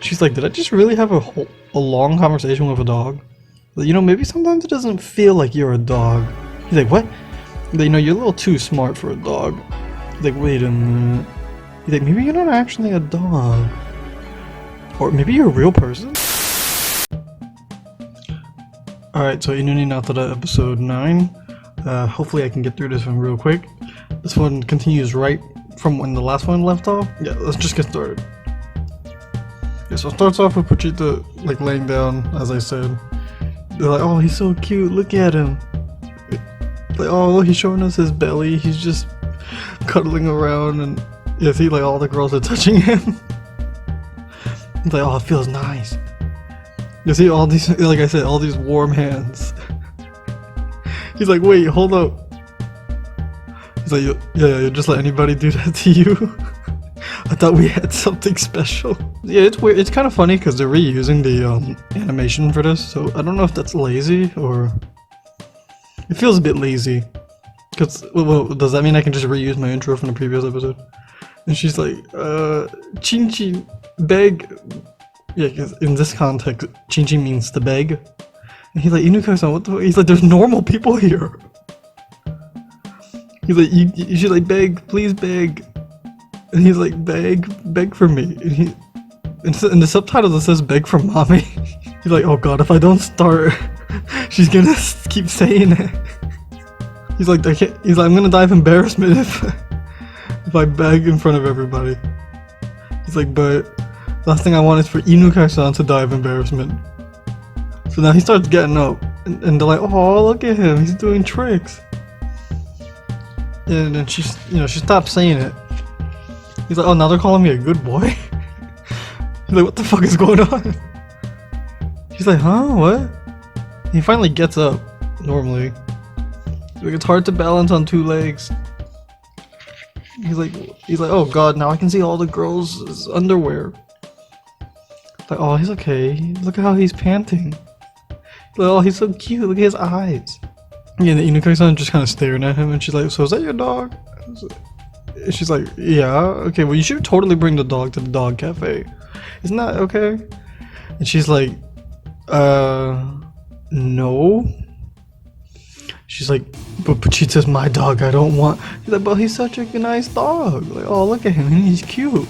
She's like, did I just really have a long conversation with a dog? You know, maybe sometimes it doesn't feel like you're a dog. He's like, what? You know, you're a little too smart for a dog. He's like, wait a minute. He's like, maybe you're not actually a dog. Or maybe you're a real person? Alright, so犬になったらepisode 9. Hopefully I can get through this one real quick. This one continues right from when the last one left off. Yeah, let's just get started. Yeah, so it starts off with Pochita, like, laying down, as I said. They're like, oh, he's so cute, look at him. Like, oh, he's showing us his belly, he's just cuddling around, and yeah, see, like, all the girls are touching him. He's like, oh, it feels nice. You see all these, like I said, all these warm hands. He's like, wait, hold up. He's like, yeah, you'll just let anybody do that to you? I thought we had something special. Yeah, it's weird. It's kind of funny because they're reusing the animation for this, so I don't know if that's lazy or... It feels a bit lazy. Because, well, does that mean I can just reuse my intro from the previous episode? And she's like, Chin Chin, beg. Yeah, because in this context, Chin Chin means to beg. And he's like, Inukai-san, what the fuck? He's like, there's normal people here. He's like, you should like beg, please beg. And he's like, beg for me. And in the subtitles it says beg for mommy. He's like, oh god, if I don't start, she's gonna keep saying it. He's like, I'm gonna die of embarrassment if I beg in front of everybody. He's like, but last thing I want is for Inukai-san to die of embarrassment. So now he starts getting up, and they're like, oh, look at him, he's doing tricks. And then she stops saying it. He's like, oh, now they're calling me a good boy? He's like, what the fuck is going on? She's like, huh, what? He finally gets up, normally. Like, it's hard to balance on two legs. He's like, oh god, now I can see all the girls' underwear. Like, oh, he's okay. Look at how he's panting. Like, oh, he's so cute. Look at his eyes. Yeah, and the Inukai-san just kind of staring at him, and she's like, so is that your dog? She's like, yeah, okay, well you should totally bring the dog to the dog cafe. Isn't that okay? And she's like, no. She's like, but Pochita's my dog, I don't want... He's like, but he's such a nice dog. Like, oh, look at him, he's cute.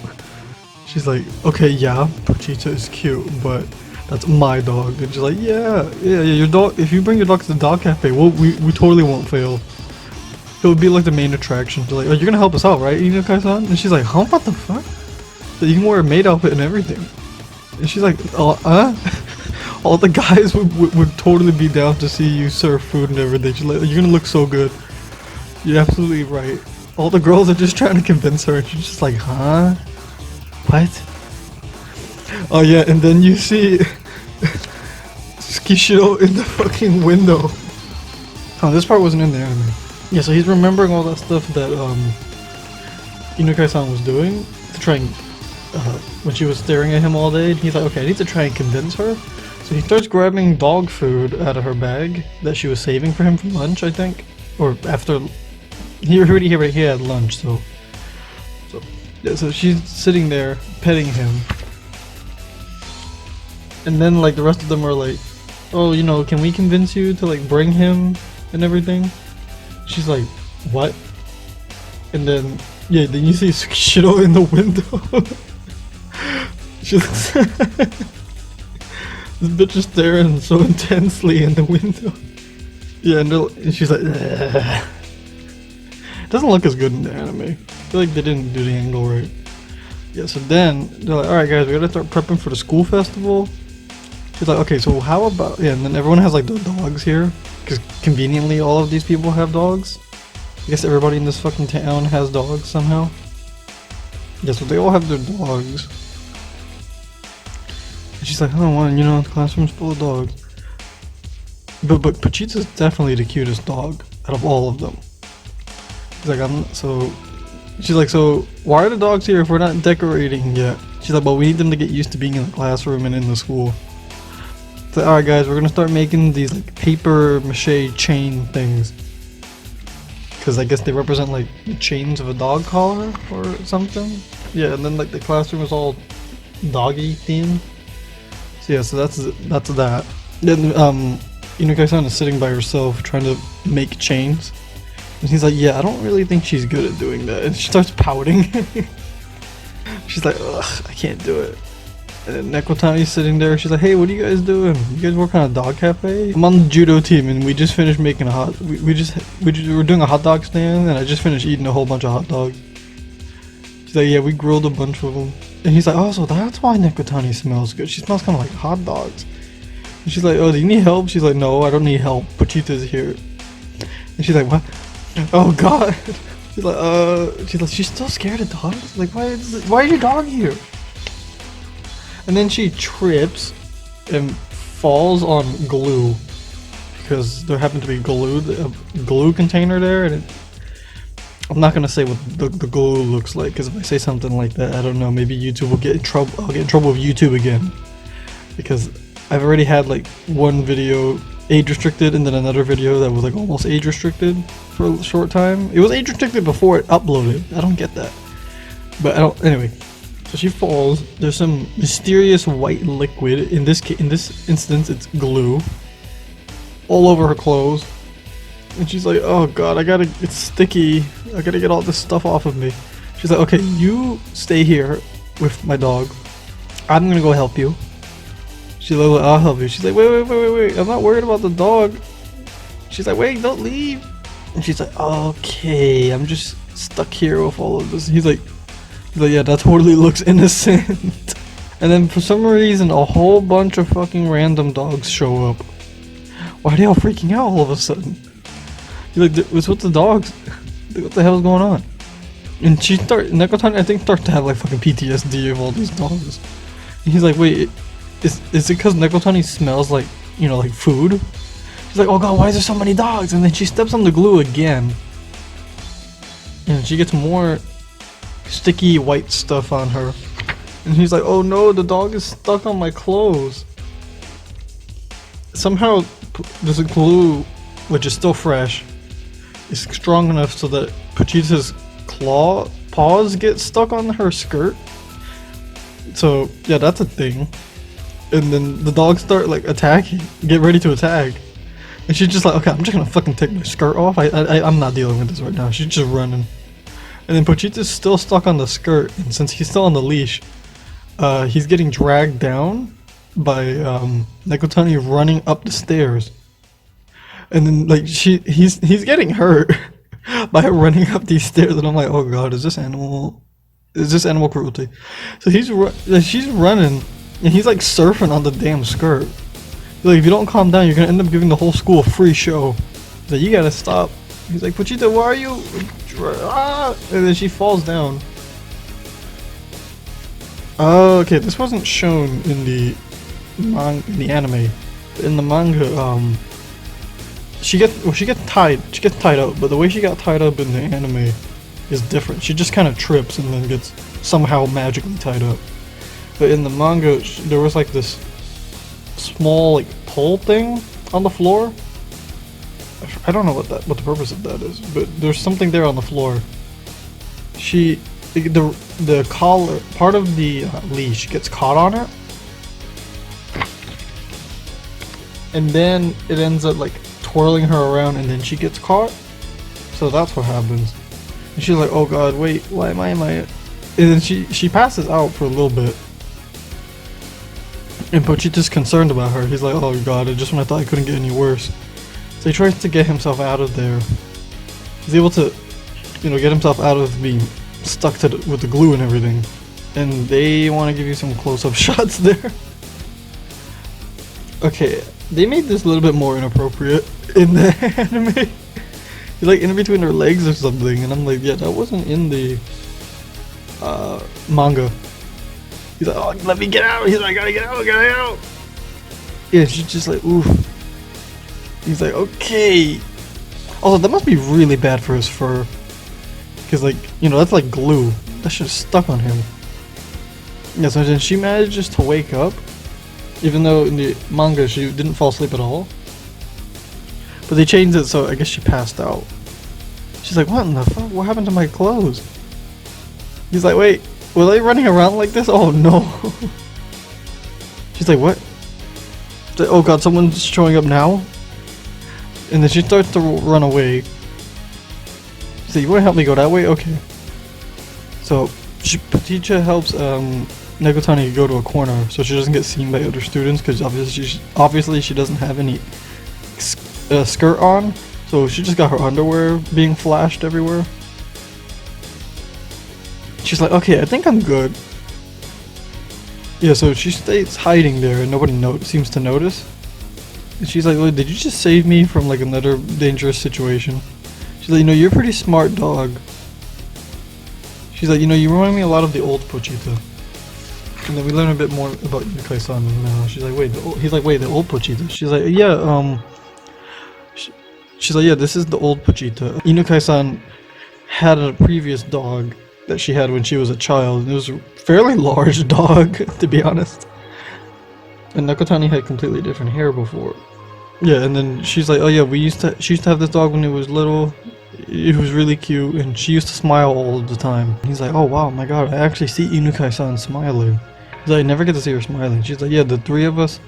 She's like, okay, yeah, Pochita is cute, but that's my dog. And she's like, yeah, your dog, if you bring your dog to the dog cafe, we totally won't fail. It would be like the main attraction. They're like, oh, you're gonna help us out, right, Inukai-san? And she's like, huh, what the fuck? So you can wear a maid outfit and everything. And she's like, all the guys would totally be down to see you serve food and everything. She's like, you're gonna look so good. You're absolutely right. All the girls are just trying to convince her, and she's just like, huh? What? Oh yeah, and then you see Skishiro in the fucking window. Oh, this part wasn't in the anime. Yeah, so he's remembering all that stuff that Inukai-san was doing to try and when she was staring at him all day. And he's like, okay, I need to try and convince her. So he starts grabbing dog food out of her bag that she was saving for him from lunch, I think, or after. He already had lunch, so yeah. So she's sitting there petting him, and then like the rest of them are like, oh, you know, can we convince you to like bring him and everything? She's like, what? And then, yeah, then you see Skishiro in the window. She looks this bitch is staring so intensely in the window. Yeah, and she's like, ugh. It doesn't look as good in the anime. I feel like they didn't do the angle right. Yeah, so then they're like, alright guys, we gotta start prepping for the school festival. She's like, okay, so how about, yeah, and then everyone has like the dogs here. Because conveniently all of these people have dogs. I guess everybody in this fucking town has dogs somehow. Yeah, so they all have their dogs. And she's like, oh, well, you know, the classroom's full of dogs. But Pochita's definitely the cutest dog out of all of them. She's like, she's like, so why are the dogs here if we're not decorating yet? She's like, well, we need them to get used to being in the classroom and in the school. So, alright guys, we're gonna start making these like paper mache chain things. Because I guess they represent like the chains of a dog collar or something. Yeah, and then like the classroom is all doggy theme. So yeah, so that's that. Then Inukai-san is sitting by herself trying to make chains. And he's like, yeah, I don't really think she's good at doing that. And she starts pouting. She's like, ugh, I can't do it. And then Nekotani's sitting there. She's like, hey, what are you guys doing? You guys working on a dog cafe? I'm on the judo team and we just finished making a hot... we're doing a hot dog stand and I just finished eating a whole bunch of hot dogs. She's like, yeah, we grilled a bunch of them. And he's like, oh, so that's why Nekotani smells good. She smells kind of like hot dogs. And she's like, oh, do you need help? She's like, no, I don't need help. Pochita's here. And she's like, what? Oh, God. She's like, she's still scared of dogs? Like, why is your dog here? And then she trips and falls on glue because there happened to be a glue container there, and I'm not gonna say what the glue looks like because if I say something like that, I don't know, maybe YouTube will get in trouble. I'll get in trouble with YouTube again because I've already had like one video age restricted and then another video that was like almost age restricted for a short time. It was age restricted before it uploaded. I don't get that, but anyway. So she falls. There's some mysterious white liquid. In this instance, it's glue all over her clothes, and she's like, "Oh God, it's sticky. I gotta get all this stuff off of me." She's like, "Okay, you stay here with my dog. I'm gonna go help you." She's like, "I'll help you." She's like, "Wait. I'm not worried about the dog." She's like, "Wait, don't leave." And she's like, "Okay, I'm just stuck here with all of this." He's like, yeah, that totally looks innocent. And then for some reason, a whole bunch of fucking random dogs show up. Why are they all freaking out all of a sudden? You're like, what's with the dogs? What the hell's going on? And Nekotani, I think, starts to have like fucking PTSD of all these dogs. And he's like, wait, is it because Nekotani smells like, you know, like food? She's like, oh God, why is there so many dogs? And then she steps on the glue again. And she gets more sticky white stuff on her, and he's like, oh no, the dog is stuck on my clothes. Somehow this glue, which is still fresh, is strong enough so that Pochita's paws get stuck on her skirt. So yeah, that's a thing. And then the dogs start like attacking, get ready to attack, and she's just like, okay, I'm just gonna fucking take my skirt off. I'm not dealing with this right now. She's just running. And then Pochita's still stuck on the skirt, and since he's still on the leash, he's getting dragged down by Nekotani running up the stairs. And then like he's getting hurt by her running up these stairs, and I'm like, oh God, is this animal cruelty? So she's running, and he's like surfing on the damn skirt. He's like, if you don't calm down, you're gonna end up giving the whole school a free show. He's like, you gotta stop. He's like, Pochita, why are you? Ah! And then she falls down. Oh, okay, this wasn't shown in the anime. In the manga, she gets tied up, but the way she got tied up in the anime is different. She just kind of trips and then gets somehow magically tied up. But in the manga, there was like this small like pole thing on the floor. I don't know what the purpose of that is, but there's something there on the floor. The collar, part of the leash gets caught on it, and then it ends up like twirling her around, and then she gets caught. So that's what happens. And she's like, oh God, wait, why am I? And then she passes out for a little bit. And Pochita's concerned about her. He's like, oh God, just when I thought I couldn't get any worse. So he tries to get himself out of there. He's able to, you know, get himself out of being stuck with the glue and everything. And they want to give you some close-up shots there. Okay, they made this a little bit more inappropriate in the anime. He's like in between her legs or something, and I'm like, yeah, that wasn't in the manga. He's like, oh, let me get out. He's like, I gotta get out. Yeah, she's just like, oof. He's like, okay. Also, that must be really bad for his fur. Because, like, you know, that's like glue. That shit is stuck on him. Yeah, so then she manages to wake up. Even though in the manga she didn't fall asleep at all. But they changed it, so I guess she passed out. She's like, what in the fuck? What happened to my clothes? He's like, wait. were they running around like this? Oh no. She's like, what? Oh god, someone's showing up now? And then she starts to run away. She's like, you wanna help me go that way? Okay. So, teacher helps Nekotani go to a corner so she doesn't get seen by other students, because obviously she doesn't have any skirt on, so she just got her underwear being flashed everywhere. She's like, okay, I think I'm good. Yeah, so she stays hiding there and nobody seems to notice. And she's like, did you just save me from like another dangerous situation? She's like, you know, you're a pretty smart dog. She's like, you know, you remind me a lot of the old Pochita. And then we learn a bit more about Inukai-san now. She's like, he's like, wait, the old Pochita? She's like, yeah, she's like, yeah, this is the old Pochita. Inukai-san had a previous dog that she had when she was a child, and it was a fairly large dog, to be honest. And Nekotani had completely different hair before. Yeah, and then she's like, oh yeah, she used to have this dog when it was little. It was really cute, and she used to smile all the time. He's like, oh wow, my god, I actually see Inukai-san smiling. He's like, I never get to see her smiling. She's like, yeah, the three of us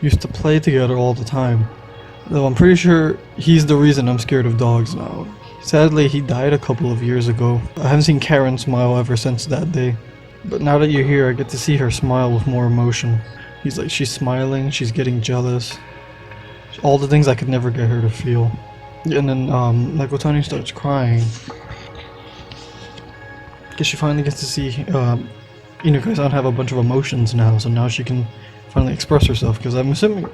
used to play together all the time. Though I'm pretty sure he's the reason I'm scared of dogs now. Sadly, he died a couple of years ago. I haven't seen Karen smile ever since that day. But now that you're here, I get to see her smile with more emotion. He's like, she's smiling, she's getting jealous. All the things I could never get her to feel. And then, Nekotani starts crying. Because she finally gets to see, Inukai-san have a bunch of emotions now, so now she can finally express herself, because I'm assuming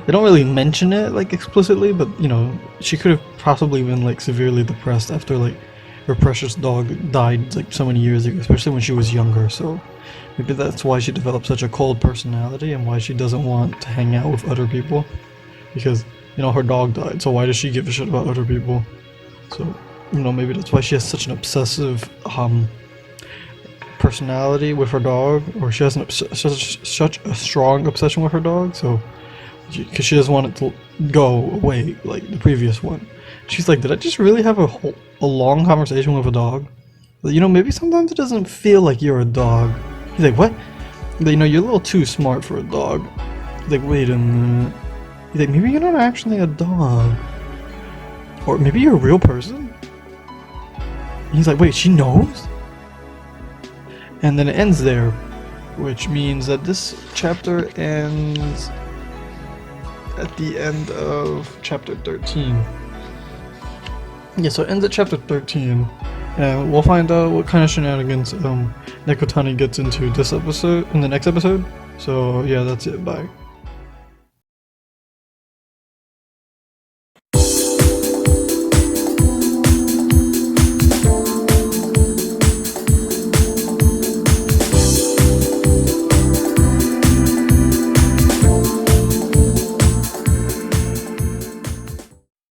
they don't really mention it like explicitly, but you know, she could have possibly been like severely depressed after like her precious dog died like so many years ago, especially when she was younger. So maybe that's why she developed such a cold personality and why she doesn't want to hang out with other people, because you know, her dog died, so why does she give a shit about other people? So you know, maybe that's why she has such an obsessive personality with her dog, or she has such a strong obsession with her dog, so because she doesn't want it to go away like the previous one. She's like, did I just really have a long conversation with a dog? You know, maybe sometimes it doesn't feel like you're a dog. He's like, what? You know, you're a little too smart for a dog. He's like, wait a minute. He's like, maybe you're not actually a dog, or maybe you're a real person. He's like, wait, she knows? And then it ends there, which means that this chapter ends at the end of chapter 13. Yeah, so it ends at chapter 13, and we'll find out what kind of shenanigans Nekotani gets into this episode, in the next episode. So yeah, that's it, bye.